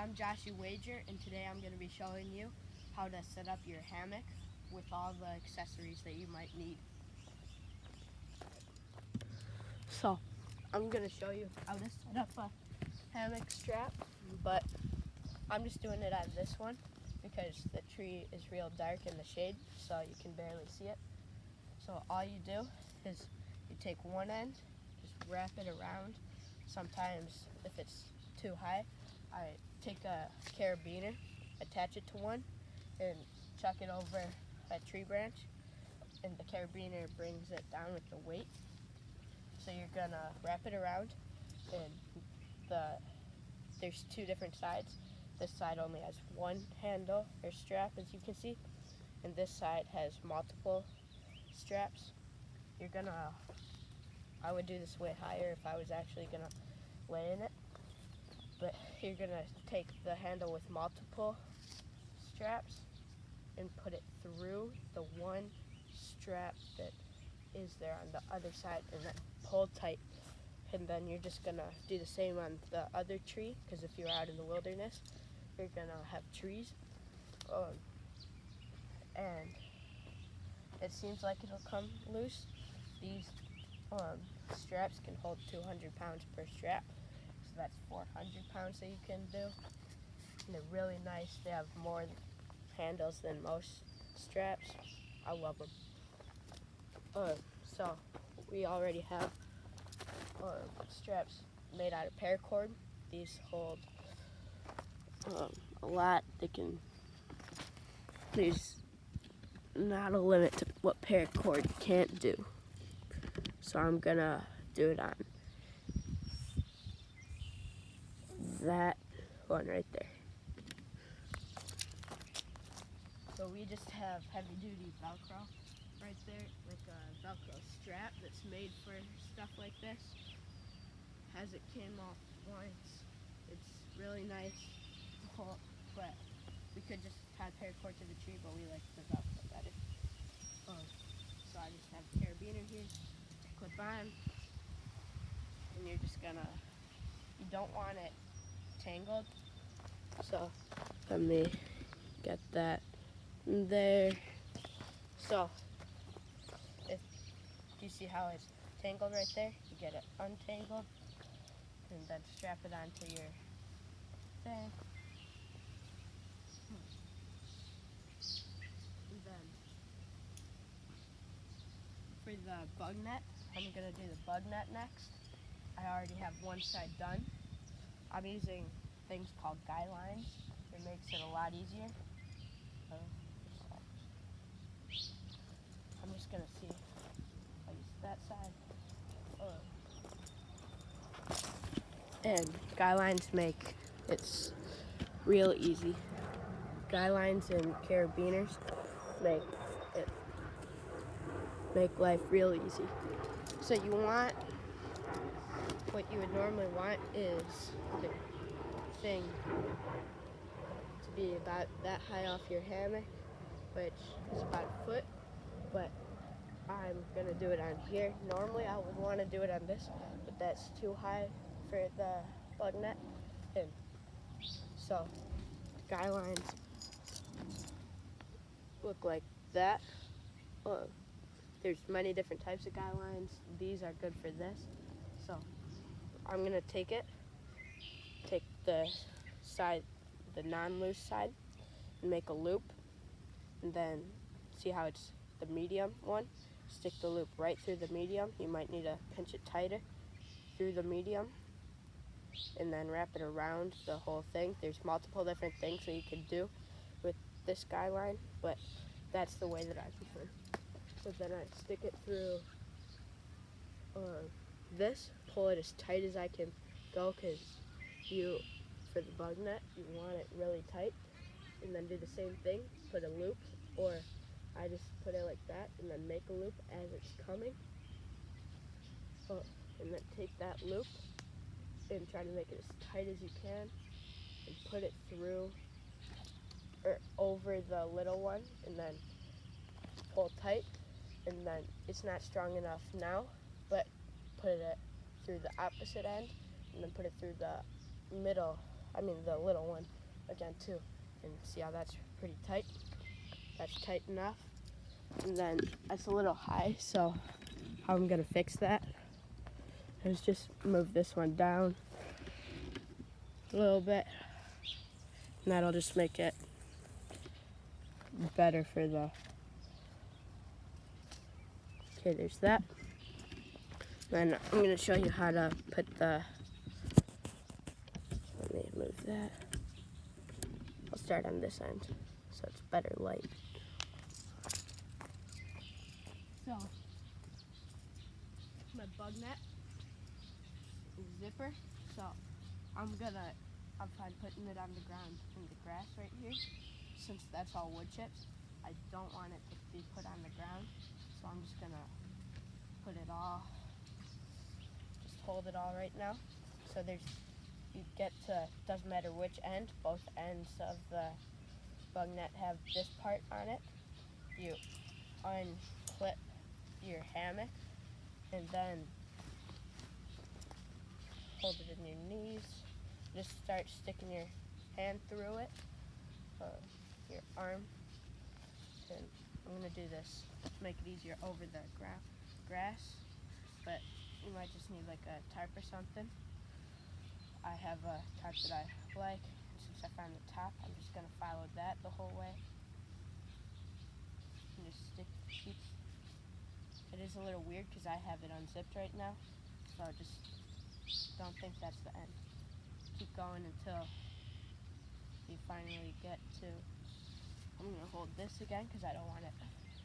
I'm Joshua Wager, and today I'm going to be showing you how to set up your hammock with all the accessories that you might need. So, I'm going to show you how to set up a hammock strap, but I'm just doing it on this one because the tree is real dark in the shade, so you can barely see it. So all you do is you take one end, just wrap it around. Sometimes if it's too high, I take a carabiner, attach it to one, and chuck it over a tree branch, and the carabiner brings it down with the weight. So you're gonna wrap it around, and there's two different sides. This side only has one handle or strap, as you can see, and this side has multiple straps. I would do this way higher if I was actually gonna lay in it, but you're gonna take the handle with multiple straps and put it through the one strap that is there on the other side, and then pull tight. And then you're just gonna do the same on the other tree, because if you're out in the wilderness, you're gonna have trees, and it seems like it'll come loose. These straps can hold 200 pounds per strap, so that's 400 pounds that you can do. And they're really nice. They have more handles than most straps. I love them. So we already have straps made out of paracord. These hold a lot. There's not a limit to what paracord can't do. So I'm gonna do it on that one right there. So we just have heavy duty Velcro right there, like a Velcro strap that's made for stuff like this. As it came off once, it's really nice to pull, but we could just tie paracord to the tree, but we like the Velcro better. So I just have a carabiner here, clip on, and you're just gonna, you don't want it tangled, so let me get that in there. So if you see how it's tangled right there, you get it untangled and then strap it onto your thing. And then for the bug net, I'm gonna do the bug net next. I already have one side done. I'm using things called guy lines. It makes it a lot easier. I'm just gonna see if I use that side. And guy lines make it's real easy. Guy lines and carabiners make life real easy. So what you would normally want is the thing to be about that high off your hammock, which is about a foot, but I'm gonna do it on here. Normally I would want to do it on this, but that's too high for the bug net. And so guy lines look like that. There's many different types of guy lines. These are good for this. So I'm gonna take the side, the non-loose side, and make a loop, and then see how it's the medium one. Stick the loop right through the medium. You might need to pinch it tighter through the medium, and then wrap it around the whole thing. There's multiple different things that you can do with this guy line, but that's the way that I prefer. So then I stick it through this, pull it as tight as I can go, because for the bug net, you want it really tight, and then do the same thing, put a loop, or I just put it like that, and then make a loop as it's coming, and then take that loop, and try to make it as tight as you can, and put it through, or over the little one, and then pull tight, and then it's not strong enough now, but put it through the opposite end, and then put it through the middle the little one again too. And see how that's pretty tight? That's tight enough. And then that's a little high, so how I'm gonna fix that is just move this one down a little bit. And that'll just make it better for the... Okay, there's that. Then I'm gonna show you how to put the... Let me move that. I'll start on this end, so it's better light. So, my bug net zipper. So, I'm fine putting it on the ground in the grass right here. Since that's all wood chips, I don't want it to be put on the ground. So I'm just gonna put it all, just hold it all right now. So you get to, doesn't matter which end, both ends of the bug net have this part on it. You unclip your hammock and then hold it in your knees. Just start sticking your hand through it, your arm. And I'm gonna do this to make it easier over the grass, but you might just need like a tarp or something. I have a tarp that I like. Since I found the top, I'm just gonna follow that the whole way. And just keep. It is a little weird because I have it unzipped right now, so just don't think that's the end. Keep going until you finally get to... I'm going to hold this again because I don't want it.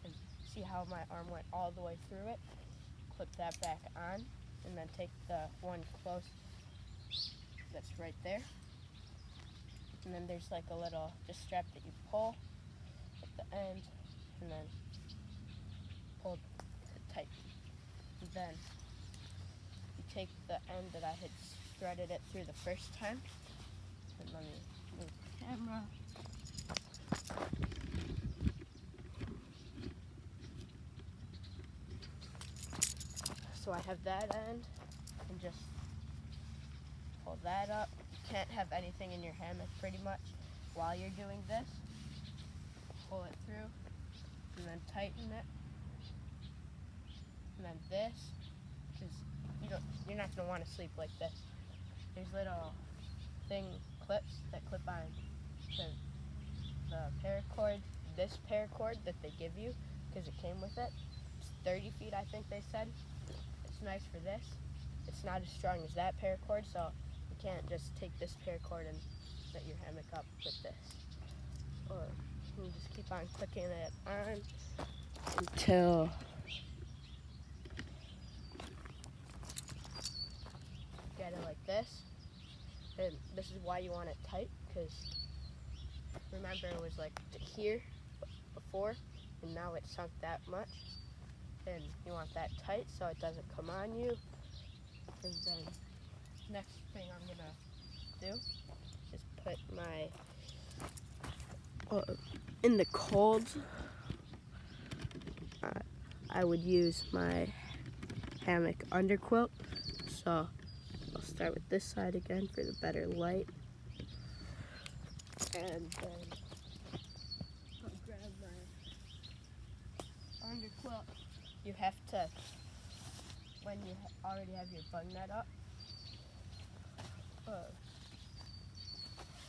And see how my arm went all the way through it? Clip that back on, and then take the one close that's right there. And then there's like a little just strap that you pull at the end, and then pull it tight. And then you take the end that I had threaded it through the first time, and let me move the camera. So I have that end, and just pull that up. You can't have anything in your hammock pretty much while you're doing this. Pull it through, and then tighten it. And then this, because you're not going to want to sleep like this. There's little clips that clip on to the paracord, this paracord that they give you, because it came with it. It's 30 feet, I think they said. It's nice for this. It's not as strong as that paracord, so you can't just take this paracord and set your hammock up with this. Or you just keep on clicking it on until you get it like this. And this is why you want it tight, because remember it was like to here before, and now it's sunk that much. And you want that tight so it doesn't come on you. And then next thing I'm gonna do is put my in the cold. I would use my hammock underquilt. So I'll start with this side again for the better light. And then I'll grab my underquilt. You have to, when you already have your bug net up,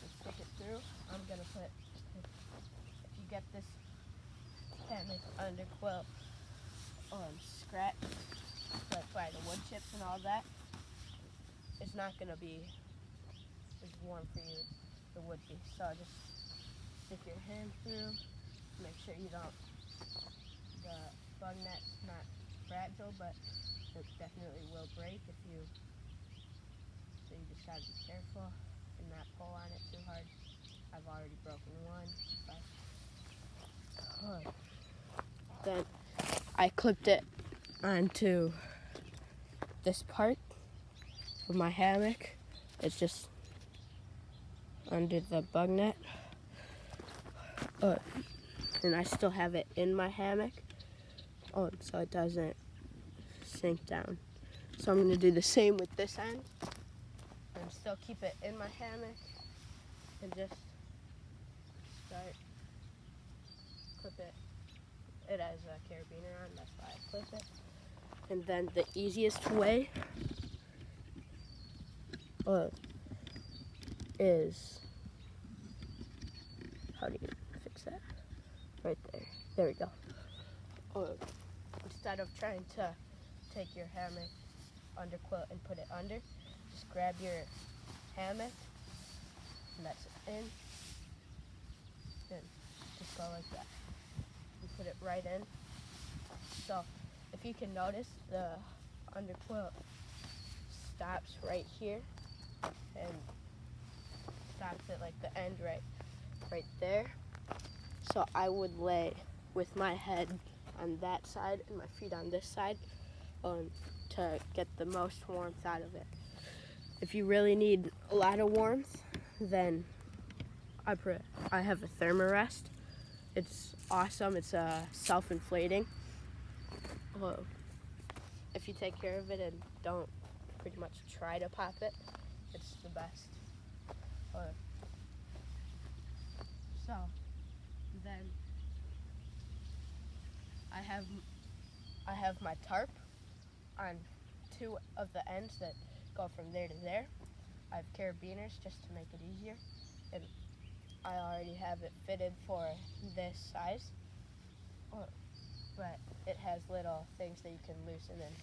just stick it through. I'm going to put, if you get this hammock underquilt scratch, like by the wood chips and all that, it's not going to be as warm for you as it would be. So just stick your hand through, make sure you don't, the bug net's not fragile, but it definitely will break if you, so you just gotta be careful and not pull on it too hard. I've already broken one, but then I clipped it onto this part of my hammock. It's just under the bug net, and I still have it in my hammock, so it doesn't sink down. So I'm going to do the same with this end and still keep it in my hammock and just start, clip it. It has a carabiner on, that's why I clip it. And then the easiest way is, how do you fix that? Right there. There we go. Instead of trying to take your hammock underquilt and put it under, just grab your hammock, and that's in, and just go like that. You put it right in. So if you can notice, the underquilt stops right here and stops at like the end right there. So I would lay with my head on that side and my feet on this side to get the most warmth out of it. If you really need a lot of warmth, then I have a thermarest. It's awesome. It's self-inflating. If you take care of it and don't pretty much try to pop it, it's the best. So then I have my tarp on two of the ends that go from there to there. I have carabiners just to make it easier, and I already have it fitted for this size, but it has little things that you can loosen and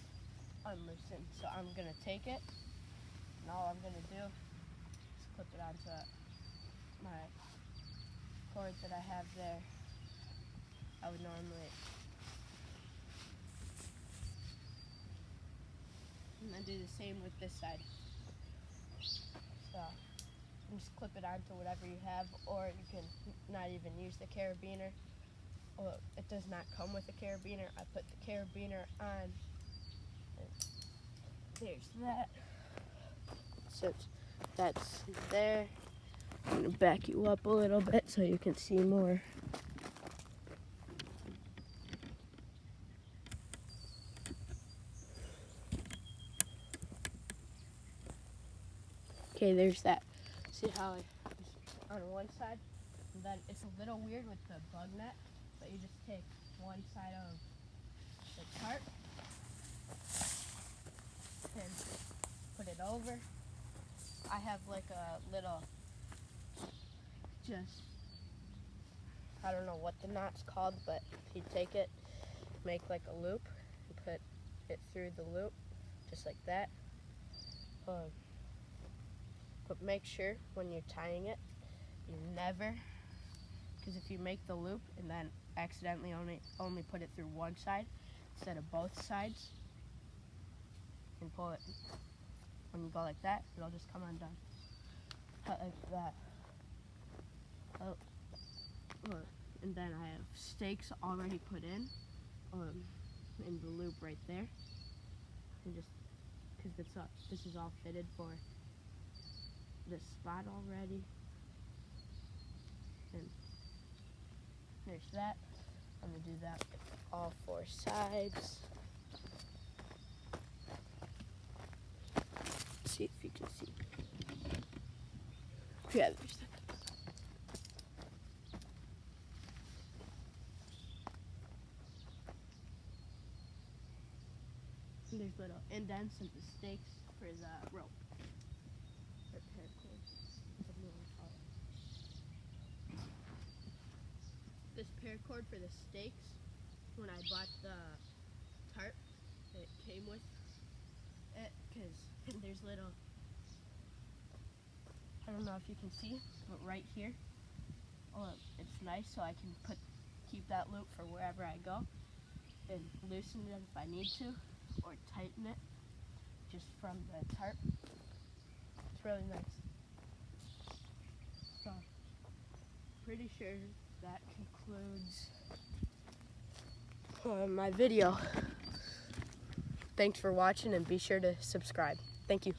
unloosen. So I'm gonna take it, and all I'm gonna do is clip it onto my cord that I have there. I would normally, and then do the same with this side. So you just clip it onto whatever you have, or you can not even use the carabiner. It does not come with a carabiner. I put the carabiner on. There's that. So that's there. I'm gonna back you up a little bit so you can see more. Okay, there's that. See how it's on one side? And then it's a little weird with the bug net, but you just take one side of the tarp and put it over. I have like a little, I don't know what the knot's called, but you take it, make like a loop, and put it through the loop, just like that. But make sure when you're tying it, you never, because if you make the loop and then accidentally only put it through one side instead of both sides, and pull it, when you go like that, it'll just come undone. Like that. And then I have stakes already put in the loop right there. And just, because this is all fitted for this spot already. And there's that. I'm gonna do that with all four sides. See if you can see. Yeah, there's that. And there's little indents and the stakes for the rope. Or paracord, whatever you want to call it. This paracord for the stakes, when I bought the tarp that it came with it, because there's little, I don't know if you can see, but right here, it's nice so I can keep that loop for wherever I go and loosen it if I need to, or tighten it just from the tarp. It's really nice. So, pretty sure that concludes my video. Thanks for watching, and be sure to subscribe. Thank you.